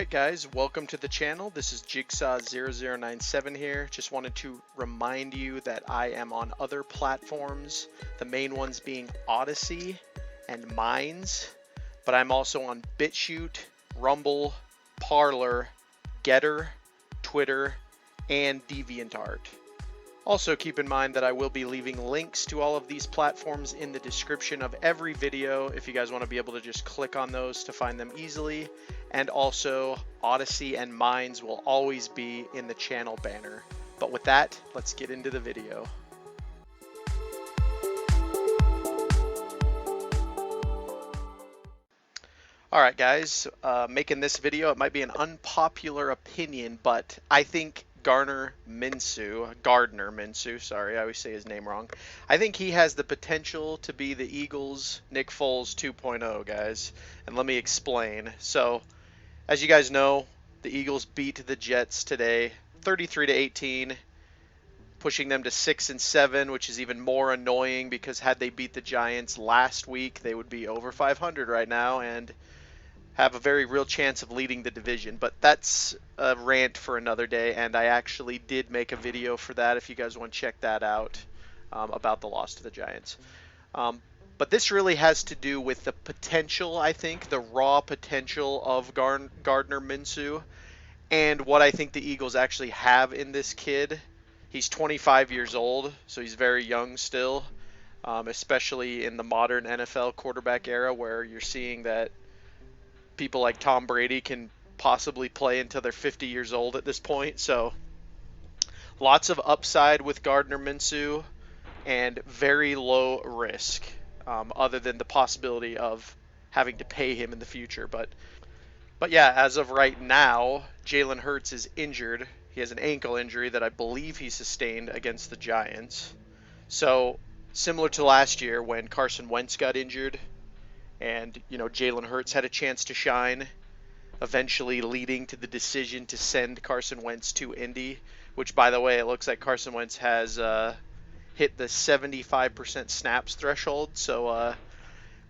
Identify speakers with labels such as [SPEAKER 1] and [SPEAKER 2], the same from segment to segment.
[SPEAKER 1] Alright guys, welcome to the channel. This is Jigsaw0097 here. Just wanted to remind you that I am on other platforms, the main ones being Odyssey and Minds, but I'm also on BitChute, Rumble, Parler, Getter, Twitter, and DeviantArt. Also keep in mind that I will be leaving links to all of these platforms in the description of every video if you guys want to be able to just click on those to find them easily. And also Odyssey and Minds will always be in the channel banner. But with that, let's get into the video. Alright guys, making this video, it might be an unpopular opinion, but I think Gardner Minshew, sorry, I always say his name wrong. I think he has the potential to be the Eagles' Nick Foles 2.0, guys. And let me explain. So, as you guys know, the Eagles beat the Jets today, 33-18, pushing them to 6-7, which is even more annoying because had they beat the Giants last week, they would be over 500 right now and have a very real chance of leading the division. But that's a rant for another day, and I actually did make a video for that if you guys want to check that out, about the loss to the Giants. But this really has to do with the potential, I think, the raw potential of Gardner Minshew and what I think the Eagles actually have in this kid. He's 25 years old, so he's very young still, especially in the modern NFL quarterback era where you're seeing that people like Tom Brady can possibly play until they're 50 years old at this point. So lots of upside with Gardner Minshew and very low risk, other than the possibility of having to pay him in the future. But yeah, as of right now, Jalen Hurts is injured. He has an ankle injury that I believe he sustained against the Giants. So similar to last year when Carson Wentz got injured, and, you know, Jalen Hurts had a chance to shine, eventually leading to the decision to send Carson Wentz to Indy, which, by the way, it looks like Carson Wentz has hit the 75% snaps threshold. So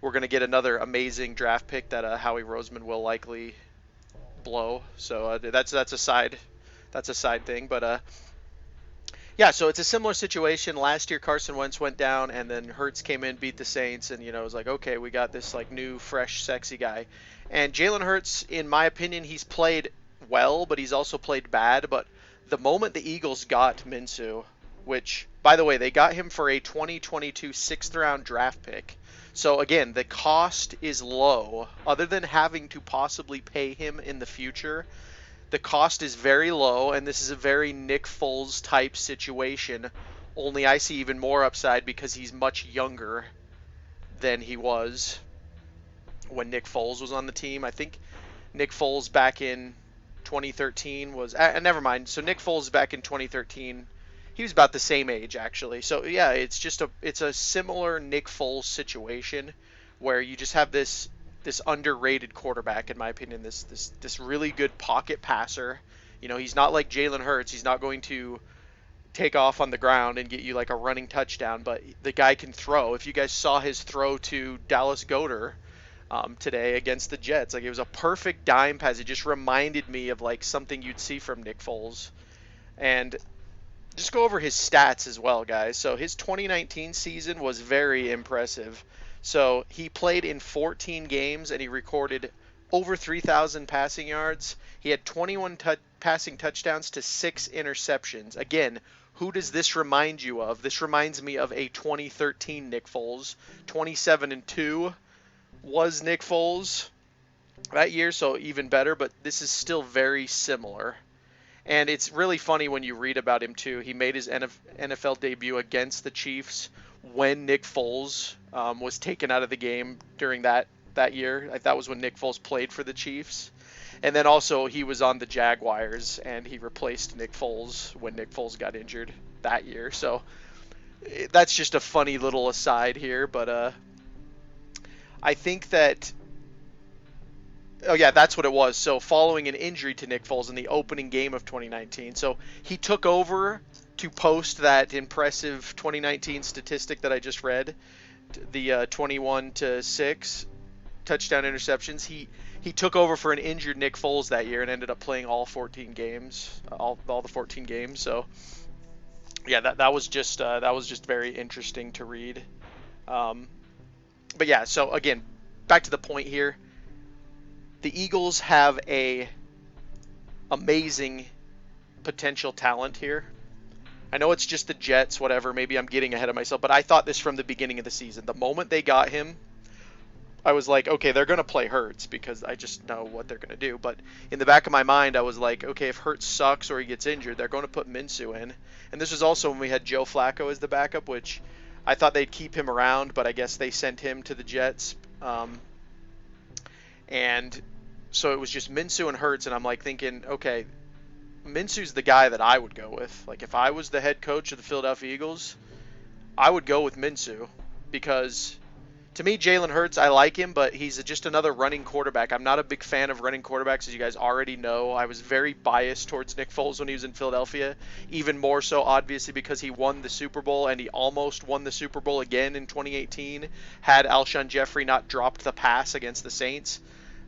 [SPEAKER 1] we're going to get another amazing draft pick that Howie Roseman will likely blow. So that's a side thing. But yeah, so it's a similar situation. Last year, Carson Wentz went down, and then Hurts came in, beat the Saints, and, you know, it was like, okay, we got this, like, new, fresh, sexy guy. And Jalen Hurts, in my opinion, he's played well, but he's also played bad. But the moment the Eagles got Minshew, which, by the way, they got him for a 2022 sixth-round draft pick. So, again, the cost is low. Other than having to possibly pay him in the future, the cost is very low, and this is a very Nick Foles type situation, only I see even more upside because he's much younger than he was when Nick Foles was on the team. I think Nick Foles back in 2013 was... never mind. So Nick Foles back in 2013, he was about the same age, actually. So, yeah, it's a similar Nick Foles situation where you just have this underrated quarterback, in my opinion, this really good pocket passer. You know, he's not like Jalen Hurts. He's not going to take off on the ground and get you like a running touchdown, but the guy can throw. If you guys saw his throw to Dallas Goedert today against the Jets, like, it was a perfect dime pass. It just reminded me of like something you'd see from Nick Foles. And just go over his stats as well, guys. So his 2019 season was very impressive. So he played in 14 games and he recorded over 3,000 passing yards. He had 21 passing touchdowns to 6 interceptions. Again, who does this remind you of? This reminds me of a 2013 Nick Foles. 27-2 was Nick Foles that year, so even better, but this is still very similar. And it's really funny when you read about him too. He made his NFL debut against the Chiefs when Nick Foles was taken out of the game during that year. That was when Nick Foles played for the Chiefs. And then also he was on the Jaguars, and he replaced Nick Foles when Nick Foles got injured that year. So that's just a funny little aside here. But I think that... Oh, yeah, that's what it was. So following an injury to Nick Foles in the opening game of 2019. So he took over to post that impressive 2019 statistic that I just read, the 21-6 touchdown interceptions. he took over for an injured Nick Foles that year and ended up playing all 14 games, all the 14 games. So yeah, that was just very interesting to read. Um, but yeah, so again, back to the point here. The Eagles have a amazing potential talent here. I know it's just the Jets, whatever. Maybe I'm getting ahead of myself, but I thought this from the beginning of the season. The moment they got him, I was like, okay, they're going to play Hurts because I just know what they're going to do. But in the back of my mind, I was like, okay, if Hurts sucks or he gets injured, they're going to put Minshew in. And this was also when we had Joe Flacco as the backup, which I thought they'd keep him around, but I guess they sent him to the Jets. And so it was just Minshew and Hurts, and I'm like thinking, okay, Minshew's the guy that I would go with. Like if I was the head coach of the Philadelphia Eagles, I would go with Minshew because to me, Jalen Hurts, I like him, but he's just another running quarterback. I'm not a big fan of running quarterbacks, as you guys already know. I was very biased towards Nick Foles when he was in Philadelphia, even more so, obviously, because he won the Super Bowl, and he almost won the Super Bowl again in 2018 had Alshon Jeffrey not dropped the pass against the Saints.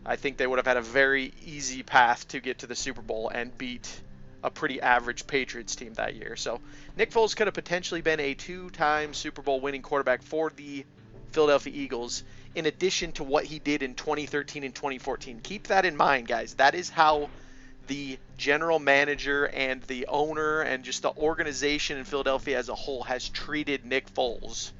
[SPEAKER 1] I think they would have had a very easy path to get to the Super Bowl and beat a pretty average Patriots team that year. So Nick Foles could have potentially been a two-time Super Bowl winning quarterback for the Philadelphia Eagles, in addition to what he did in 2013 and 2014. Keep that in mind, guys. That is how the general manager and the owner and just the organization in Philadelphia as a whole has treated Nick Foles.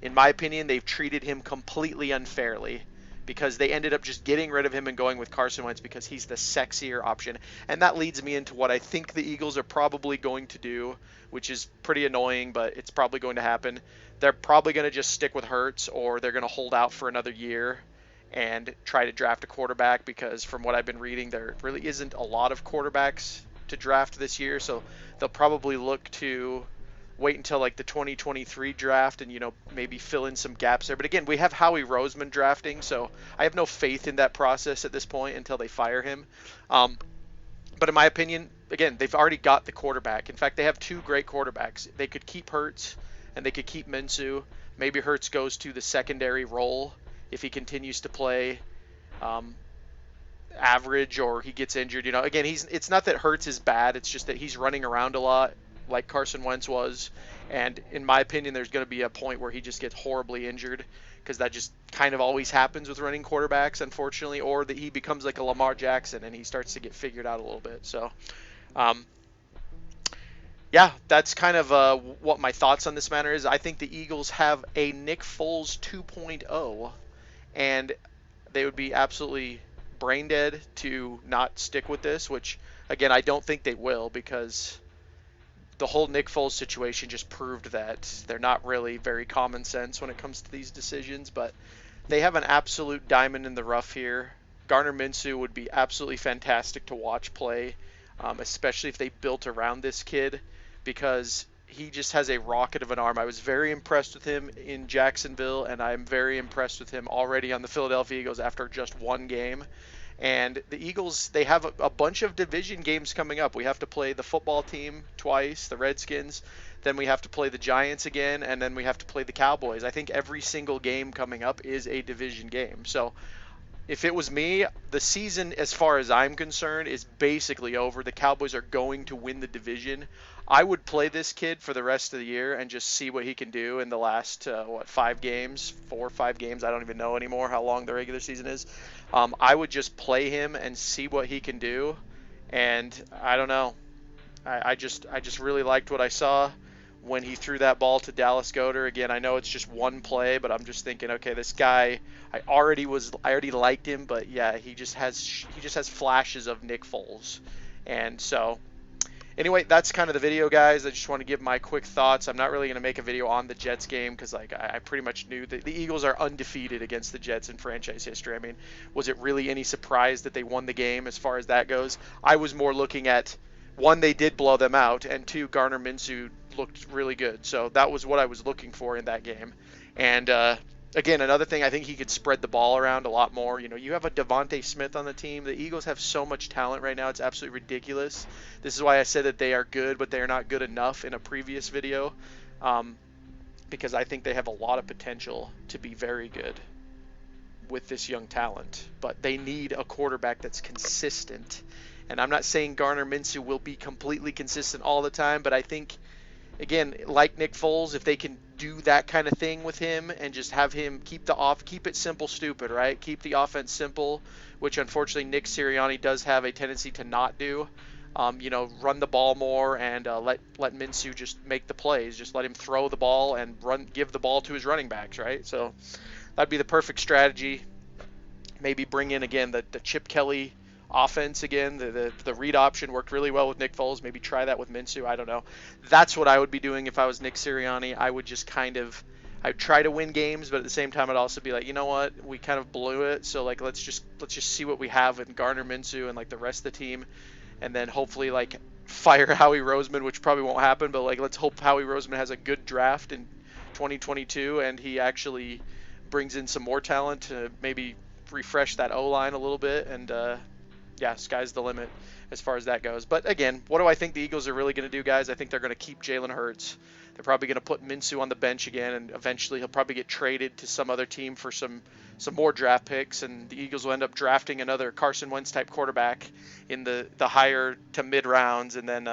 [SPEAKER 1] In my opinion, they've treated him completely unfairly because they ended up just getting rid of him and going with Carson Wentz because he's the sexier option. And that leads me into what I think the Eagles are probably going to do, which is pretty annoying, but it's probably going to happen. They're probably going to just stick with Hurts, or they're going to hold out for another year and try to draft a quarterback because from what I've been reading, there really isn't a lot of quarterbacks to draft this year. So they'll probably look to wait until like the 2023 draft and, maybe fill in some gaps there. But again, we have Howie Roseman drafting, so I have no faith in that process at this point until they fire him. But in my opinion, again, they've already got the quarterback. In fact, they have two great quarterbacks. They could keep Hurts and they could keep Minshew. Maybe Hurts goes to the secondary role if he continues to play average or he gets injured. Again, it's not that Hurts is bad. It's just that he's running around a lot like Carson Wentz was. And in my opinion, there's going to be a point where he just gets horribly injured because that just kind of always happens with running quarterbacks, unfortunately, or that he becomes like a Lamar Jackson and he starts to get figured out a little bit. So, yeah, that's kind of what my thoughts on this matter is. I think the Eagles have a Nick Foles 2.0, and they would be absolutely brain dead to not stick with this, which, again, I don't think they will because the whole Nick Foles situation just proved that they're not really very common sense when it comes to these decisions, but they have an absolute diamond in the rough here. Gardner Minshew would be absolutely fantastic to watch play, especially if they built around this kid, because he just has a rocket of an arm. I was very impressed with him in Jacksonville, and I'm very impressed with him already on the Philadelphia Eagles after just one game. And the Eagles, they have a bunch of division games coming up. We have to play the football team twice, the Redskins. Then we have to play the Giants again, and then we have to play the Cowboys. I think every single game coming up is a division game. So if it was me, the season, as far as I'm concerned, is basically over. The Cowboys are going to win the division. I would play this kid for the rest of the year and just see what he can do in the last, 5 games, 4 or 5 games. I don't even know anymore how long the regular season is. I would just play him and see what he can do. And I don't know. I just really liked what I saw when he threw that ball to Dallas Goedert. Again, I know it's just one play, but I'm just thinking, okay, this guy, I already liked him, but yeah, he just has flashes of Nick Foles. And so anyway, that's kind of the video, guys. I just want to give my quick thoughts. I'm not really going to make a video on the Jets game because I pretty much knew that the Eagles are undefeated against the Jets in franchise history. I mean, was it really any surprise that they won the game as far as that goes? I was more looking at, one, they did blow them out, and two, Gardner Minshew looked really good. So that was what I was looking for in that game. And again, another thing, I think he could spread the ball around a lot more. You have a Devontae Smith on the team. The Eagles have so much talent right now. It's absolutely ridiculous. This is why I said that they are good, but they are not good enough in a previous video, because I think they have a lot of potential to be very good. with this young talent. But they need a quarterback that's consistent. And I'm not saying Gardner Minshew will be completely consistent all the time, but I think, again, like Nick Foles, if they can do that kind of thing with him and just have him keep it simple, stupid, right? Keep the offense simple, which unfortunately Nick Sirianni does have a tendency to not do. Run the ball more and let Minshew just make the plays. Just let him throw the ball and give the ball to his running backs, right? So that'd be the perfect strategy. Maybe bring in again the Chip Kelly offense again. The read option worked really well with Nick Foles. Maybe try that with Minshew. I don't know. That's what I would be doing if I was Nick Sirianni. I would just I'd try to win games, but at the same time I'd also be like, you know what, we kind of blew it. So like let's just see what we have in Gardner Minshew and like the rest of the team, and then hopefully like fire Howie Roseman, which probably won't happen, but like let's hope Howie Roseman has a good draft in 2022 and he actually brings in some more talent to maybe refresh that O-line a little bit, and yeah, sky's the limit as far as that goes. But again, what do I think the Eagles are really going to do, guys? I think they're going to keep Jalen Hurts. They're probably going to put Minshew on the bench again, and eventually he'll probably get traded to some other team for some more draft picks, and the Eagles will end up drafting another Carson Wentz type quarterback in the higher to mid rounds, and then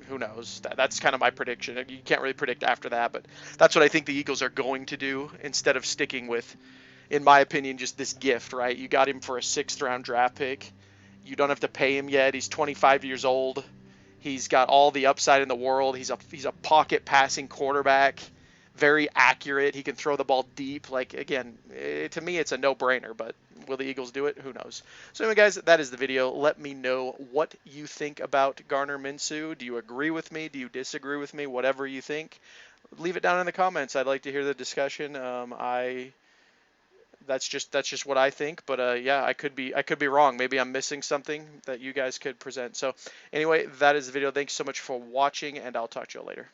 [SPEAKER 1] who knows? That's kind of my prediction. You can't really predict after that, but that's what I think the Eagles are going to do instead of sticking with, in my opinion, just this gift, right? You got him for a 6th round draft pick. You don't have to pay him yet. He's 25 years old. He's got all the upside in the world. He's a pocket passing quarterback, very accurate. He can throw the ball deep. Like, again, to me, it's a no-brainer, but will the Eagles do it? Who knows? So anyway, guys, that is the video. Let me know what you think about Gardner Minshew. Do you agree with me? Do you disagree with me? Whatever you think, leave it down in the comments. I'd like to hear the discussion. That's just what I think, but yeah, I could be wrong. Maybe I'm missing something that you guys could present. So anyway, that is the video. Thanks so much for watching, and I'll talk to you later.